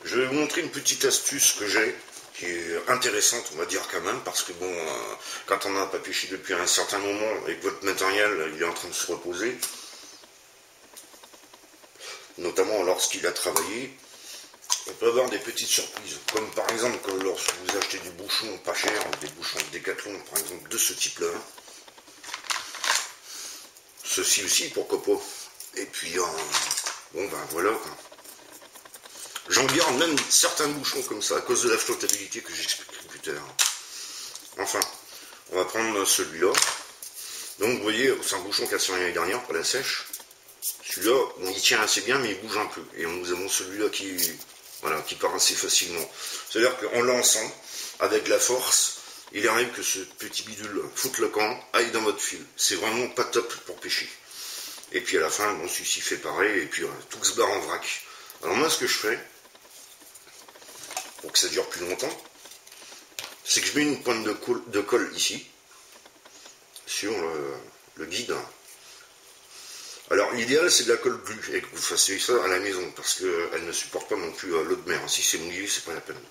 Je vais vous montrer une petite astuce que j'ai, qui est intéressante, on va dire quand même, parce que bon, quand on n'a pas pêché depuis un certain moment et que votre matériel il est en train de se reposer, notamment lorsqu'il a travaillé, on peut avoir des petites surprises. Comme par exemple, lorsque vous achetez des bouchons pas chers, des bouchons de Décathlon, par exemple, de ce type-là. Ceci aussi, pourquoi pas. Et puis, bon ben voilà. J'en garde même certains bouchons comme ça, à cause de la flottabilité que j'expliquerai plus tard. Enfin, on va prendre celui-là. Donc vous voyez, c'est un bouchon qui a servi l'année dernière, pas la sèche. Celui-là, bon, il tient assez bien, mais il bouge un peu. Et nous avons celui-là qui part assez facilement. C'est-à-dire qu'en lançant, avec la force, il arrive que ce petit bidule foute le camp, aille dans votre fil. C'est vraiment pas top pour pêcher. Et puis à la fin, bon, celui-ci fait pareil, et puis tout se barre en vrac. Alors moi, ce que je fais, pour que ça dure plus longtemps, c'est que je mets une pointe de colle ici, sur le guide. Alors l'idéal c'est de la colle glue et que vous fassiez ça à la maison parce qu'elle ne supporte pas non plus l'eau de mer. Si c'est mouillé, c'est pas la peine.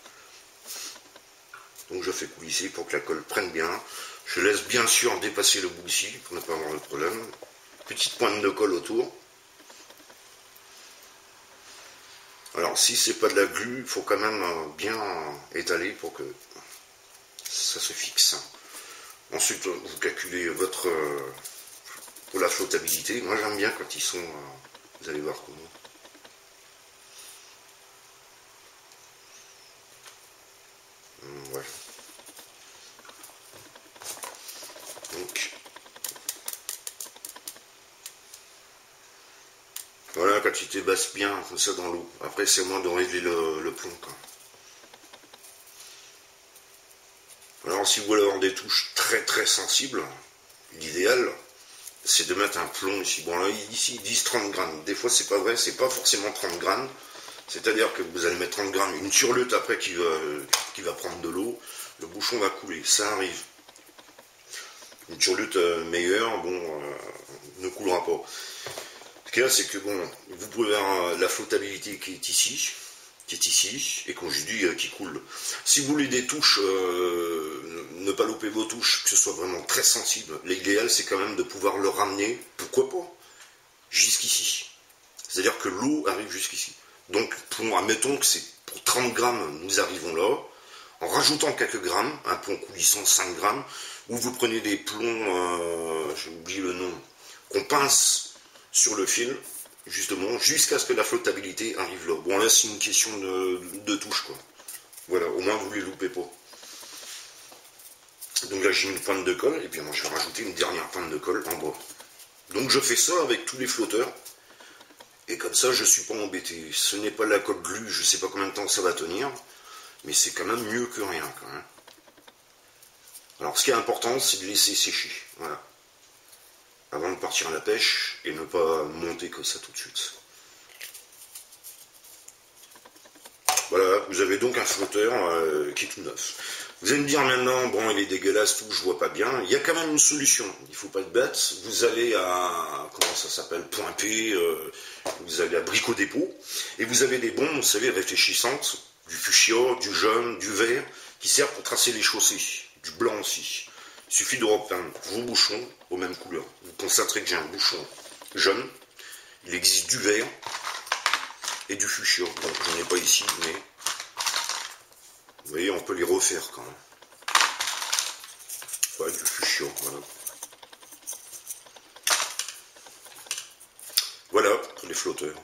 Donc je fais coulisser pour que la colle prenne bien. Je laisse bien sûr dépasser le bout ici pour ne pas avoir de problème. Petite pointe de colle autour. Alors si c'est pas de la glu, il faut quand même bien étaler pour que ça se fixe. Ensuite vous calculez votre pour la flottabilité. Moi j'aime bien quand ils sont, vous allez voir comment. Ouais. Donc voilà, quand il t'ébasse bien comme ça dans l'eau. Après c'est moins de régler le plomb. Alors si vous voulez avoir des touches très très sensibles, l'idéal c'est de mettre un plomb ici. Bon là ici ils disent 30 grammes. Des fois c'est pas vrai, c'est pas forcément 30 grammes. C'est-à-dire que vous allez mettre 30 grammes, une surlute après qui va prendre de l'eau, le bouchon va couler, ça arrive. Une surlute meilleure, bon, ne coulera pas. Ce qu'il y a, c'est que bon, vous pouvez avoir la flottabilité qui est ici, et quand je dis qui coule. Si vous voulez des touches, ne pas louper vos touches, que ce soit vraiment très sensible, l'idéal c'est quand même de pouvoir le ramener, pourquoi pas, jusqu'ici. C'est-à-dire que l'eau arrive jusqu'ici. Donc, admettons que c'est pour 30 grammes, nous arrivons là, en rajoutant quelques grammes, un plomb coulissant 5 grammes, ou vous prenez des plombs, j'ai oublié le nom, qu'on pince sur le fil, justement, jusqu'à ce que la flottabilité arrive là. Bon, là, c'est une question de touche, quoi. Voilà, au moins, vous ne les loupez pas. Donc là, j'ai une pointe de colle, et puis moi, je vais rajouter une dernière pointe de colle en bas. Donc, je fais ça avec tous les flotteurs. Et comme ça, je ne suis pas embêté. Ce n'est pas la colle glue, je ne sais pas combien de temps ça va tenir, mais c'est quand même mieux que rien, quand même. Alors, ce qui est important, c'est de laisser sécher, voilà. Avant de partir à la pêche, et ne pas monter comme ça tout de suite. Voilà, vous avez donc un flotteur qui est tout neuf. Vous allez me dire maintenant, bon, il est dégueulasse, tout, je vois pas bien. Il y a quand même une solution, il ne faut pas être bête. Vous allez à, comment ça s'appelle, Point P, vous allez à Brico Dépôt, et vous avez des bombes, vous savez, réfléchissantes, du fuchsia, du jaune, du vert, qui servent pour tracer les chaussées, du blanc aussi. Il suffit de repeindre vos bouchons aux mêmes couleurs. Vous constaterez que j'ai un bouchon jaune, il existe du vert et du fuchsia. Bon, j'en ai pas ici, mais vous voyez, on peut les refaire quand même. Ouais, du fuchsia, voilà. Voilà pour les flotteurs.